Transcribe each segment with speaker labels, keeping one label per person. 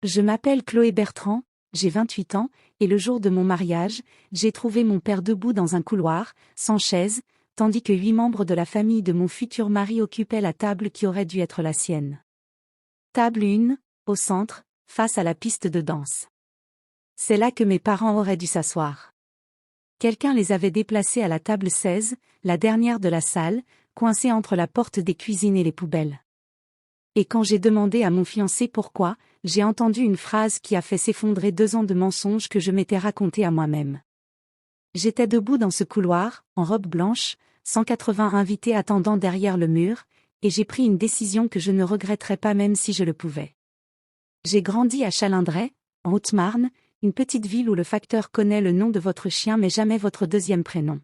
Speaker 1: Je m'appelle Chloé Bertrand, j'ai 28 ans, et le jour de mon mariage, j'ai trouvé mon père debout dans un couloir, sans chaise, tandis que 8 membres de la famille de mon futur mari occupaient la table qui aurait dû être la sienne. Table 1, au centre, face à la piste de danse. C'est là que mes parents auraient dû s'asseoir. Quelqu'un les avait déplacés à la table 16, la dernière de la salle, coincée entre la porte des cuisines et les poubelles. Et quand j'ai demandé à mon fiancé pourquoi, j'ai entendu une phrase qui a fait s'effondrer 2 ans de mensonges que je m'étais racontés à moi-même. J'étais debout dans ce couloir, en robe blanche, 180 invités attendant derrière le mur, et j'ai pris une décision que je ne regretterais pas même si je le pouvais. J'ai grandi à Chalindray, en Haute-Marne, une petite ville où le facteur connaît le nom de votre chien mais jamais votre deuxième prénom.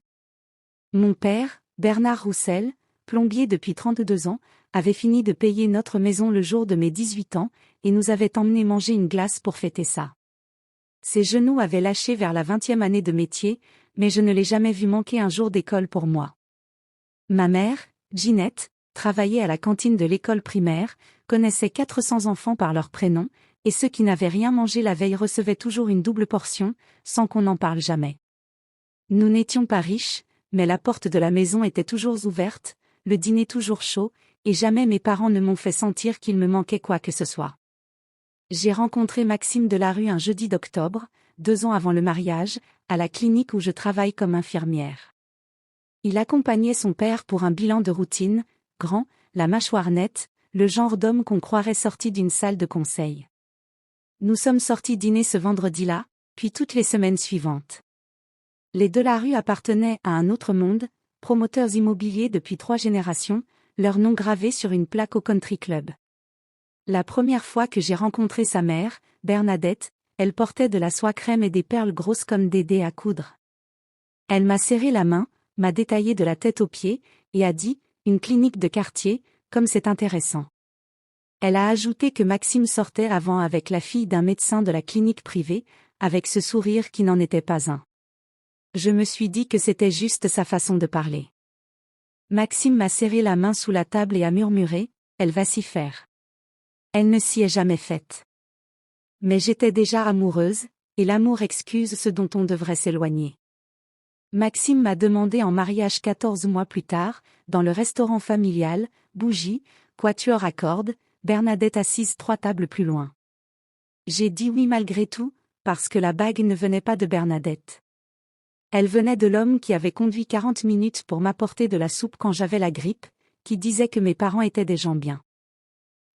Speaker 1: Mon père, Bernard Roussel, plombier depuis 32 ans, avait fini de payer notre maison le jour de mes 18 ans, et nous avait emmené manger une glace pour fêter ça. Ses genoux avaient lâché vers la 20e année de métier, mais je ne l'ai jamais vu manquer un jour d'école pour moi. Ma mère, Ginette, travaillait à la cantine de l'école primaire, connaissait 400 enfants par leur prénom, et ceux qui n'avaient rien mangé la veille recevaient toujours une double portion, sans qu'on n'en parle jamais. Nous n'étions pas riches, mais la porte de la maison était toujours ouverte, le dîner toujours chaud, et jamais mes parents ne m'ont fait sentir qu'il me manquait quoi que ce soit. J'ai rencontré Maxime Delarue un jeudi d'octobre, 2 ans avant le mariage, à la clinique où je travaille comme infirmière. Il accompagnait son père pour un bilan de routine, grand, la mâchoire nette, le genre d'homme qu'on croirait sorti d'une salle de conseil. Nous sommes sortis dîner ce vendredi-là, puis toutes les semaines suivantes. Les Delarue appartenaient à un autre monde, promoteurs immobiliers depuis 3 générations, leur nom gravé sur une plaque au country club. La première fois que j'ai rencontré sa mère, Bernadette, elle portait de la soie crème et des perles grosses comme des dés à coudre. Elle m'a serré la main, m'a détaillé de la tête aux pieds, et a dit « une clinique de quartier, comme c'est intéressant ». Elle a ajouté que Maxime sortait avant avec la fille d'un médecin de la clinique privée, avec ce sourire qui n'en était pas un. Je me suis dit que c'était juste sa façon de parler. Maxime m'a serré la main sous la table et a murmuré « elle va s'y faire ». Elle ne s'y est jamais faite. Mais j'étais déjà amoureuse, et l'amour excuse ce dont on devrait s'éloigner. Maxime m'a demandé en mariage 14 mois plus tard, dans le restaurant familial, bougie, quatuor à cordes, Bernadette assise 3 tables plus loin. J'ai dit oui malgré tout, parce que la bague ne venait pas de Bernadette. Elle venait de l'homme qui avait conduit 40 minutes pour m'apporter de la soupe quand j'avais la grippe, qui disait que mes parents étaient des gens bien.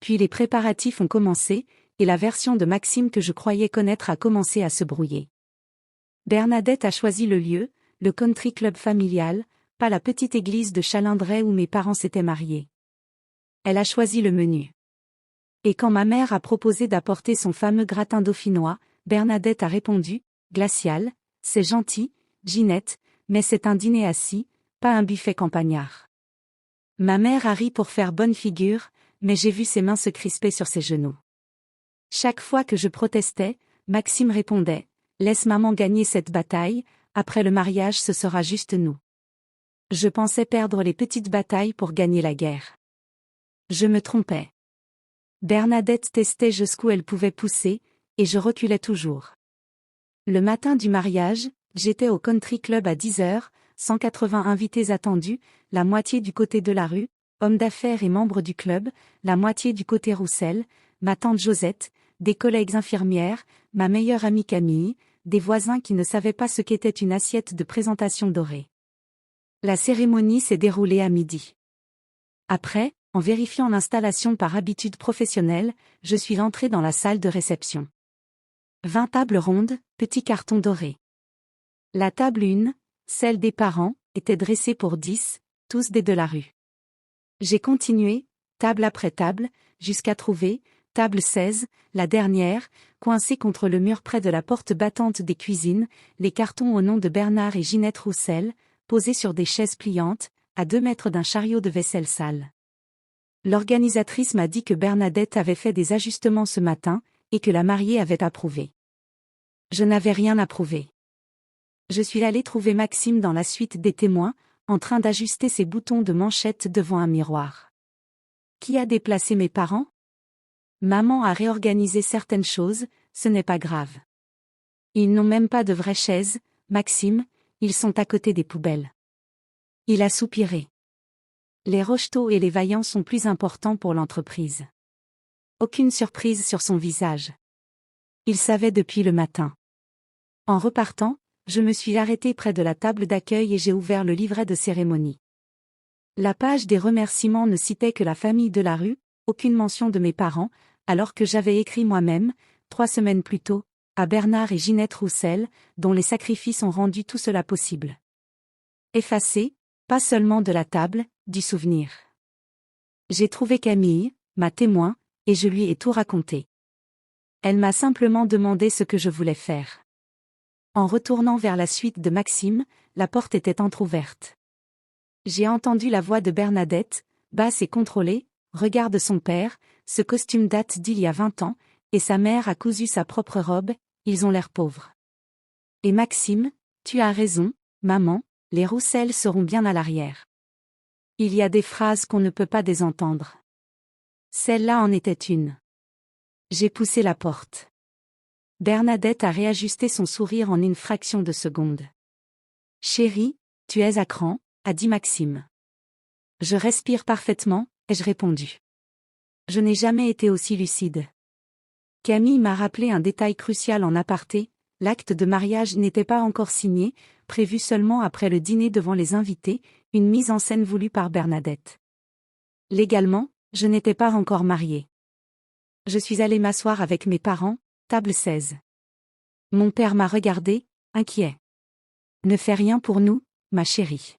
Speaker 1: Puis les préparatifs ont commencé, et la version de Maxime que je croyais connaître a commencé à se brouiller. Bernadette a choisi le lieu, le country club familial, pas la petite église de Chalindray où mes parents s'étaient mariés. Elle a choisi le menu. Et quand ma mère a proposé d'apporter son fameux gratin dauphinois, Bernadette a répondu « glacial, c'est gentil, Ginette, mais c'est un dîner assis, pas un buffet campagnard ». Ma mère a ri pour faire bonne figure, mais j'ai vu ses mains se crisper sur ses genoux. Chaque fois que je protestais, Maxime répondait « laisse maman gagner cette bataille, après le mariage ce sera juste nous ». Je pensais perdre les petites batailles pour gagner la guerre. Je me trompais. Bernadette testait jusqu'où elle pouvait pousser, et je reculais toujours. Le matin du mariage, j'étais au country club à 10h, 180 invités attendus, la moitié du côté de la rue, hommes d'affaires et membres du club, la moitié du côté Roussel, ma tante Josette, des collègues infirmières, ma meilleure amie Camille, des voisins qui ne savaient pas ce qu'était une assiette de présentation dorée. La cérémonie s'est déroulée à midi. Après, en vérifiant l'installation par habitude professionnelle, je suis entrée dans la salle de réception. 20 tables rondes, petits cartons dorés. La table 1, celle des parents, était dressée pour 10, tous des Delarue. J'ai continué, table après table, jusqu'à trouver, table 16, la dernière, coincée contre le mur près de la porte battante des cuisines, les cartons au nom de Bernard et Ginette Roussel, posés sur des chaises pliantes, à 2 mètres d'un chariot de vaisselle sale. L'organisatrice m'a dit que Bernadette avait fait des ajustements ce matin, et que la mariée avait approuvé. Je n'avais rien approuvé. Je suis allée trouver Maxime dans la suite des témoins, en train d'ajuster ses boutons de manchette devant un miroir. Qui a déplacé mes parents ? Maman a réorganisé certaines choses, ce n'est pas grave. Ils n'ont même pas de vraies chaises, Maxime, ils sont à côté des poubelles. Il a soupiré. Les Rocheteau et les Vaillant sont plus importants pour l'entreprise. Aucune surprise sur son visage. Il savait depuis le matin. En repartant, je me suis arrêtée près de la table d'accueil et j'ai ouvert le livret de cérémonie. La page des remerciements ne citait que la famille Delarue, aucune mention de mes parents, alors que j'avais écrit moi-même, 3 semaines plus tôt, à Bernard et Ginette Roussel, dont les sacrifices ont rendu tout cela possible. Effacé, pas seulement de la table, du souvenir. J'ai trouvé Camille, ma témoin, et je lui ai tout raconté. Elle m'a simplement demandé ce que je voulais faire. En retournant vers la suite de Maxime, la porte était entr'ouverte. J'ai entendu la voix de Bernadette, basse et contrôlée, « Regarde son père, ce costume date d'il y a 20 ans, et sa mère a cousu sa propre robe, ils ont l'air pauvres. » Et Maxime, « Tu as raison, maman, les Roussel seront bien à l'arrière. » Il y a des phrases qu'on ne peut pas désentendre. Celle-là en était une. J'ai poussé la porte. Bernadette a réajusté son sourire en une fraction de seconde. « Chérie, tu es à cran, » a dit Maxime. Je respire parfaitement, ai-je répondu. Je n'ai jamais été aussi lucide. Camille m'a rappelé un détail crucial en aparté, l'acte de mariage n'était pas encore signé, prévu seulement après le dîner devant les invités, une mise en scène voulue par Bernadette. Légalement, je n'étais pas encore mariée. Je suis allée m'asseoir avec mes parents, table 16. Mon père m'a regardé, inquiet. Ne fais rien pour nous, ma chérie.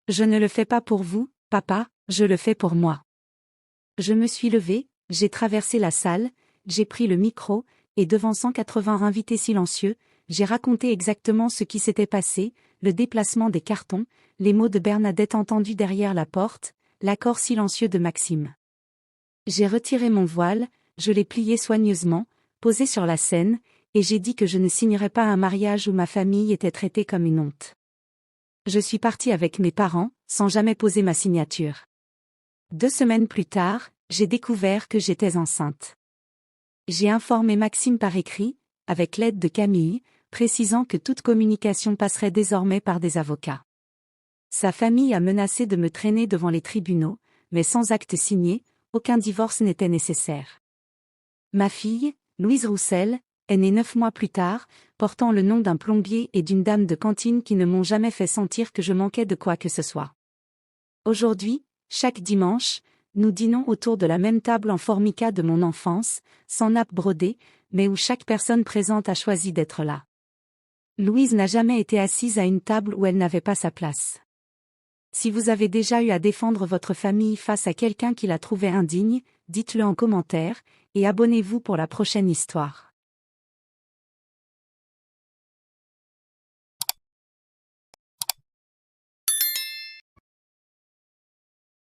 Speaker 1: Je ne le fais pas pour vous, papa, je le fais pour moi. Je me suis levée, j'ai traversé la salle, j'ai pris le micro, et devant 180 invités silencieux, j'ai raconté exactement ce qui s'était passé, le déplacement des cartons, les mots de Bernadette entendus derrière la porte, l'accord silencieux de Maxime. J'ai retiré mon voile, je l'ai plié soigneusement, posé sur la scène, et j'ai dit que je ne signerais pas un mariage où ma famille était traitée comme une honte. Je suis partie avec mes parents, sans jamais poser ma signature. 2 semaines plus tard, j'ai découvert que j'étais enceinte. J'ai informé Maxime par écrit, avec l'aide de Camille, précisant que toute communication passerait désormais par des avocats. Sa famille a menacé de me traîner devant les tribunaux, mais sans acte signé, aucun divorce n'était nécessaire. Ma fille, Louise Roussel, est née 9 mois plus tard, portant le nom d'un plombier et d'une dame de cantine qui ne m'ont jamais fait sentir que je manquais de quoi que ce soit. Aujourd'hui, chaque dimanche, nous dînons autour de la même table en formica de mon enfance, sans nappe brodée, mais où chaque personne présente a choisi d'être là. Louise n'a jamais été assise à une table où elle n'avait pas sa place. Si vous avez déjà eu à défendre votre famille face à quelqu'un qui la trouvait indigne, dites-le en commentaire, et abonnez-vous pour la prochaine histoire.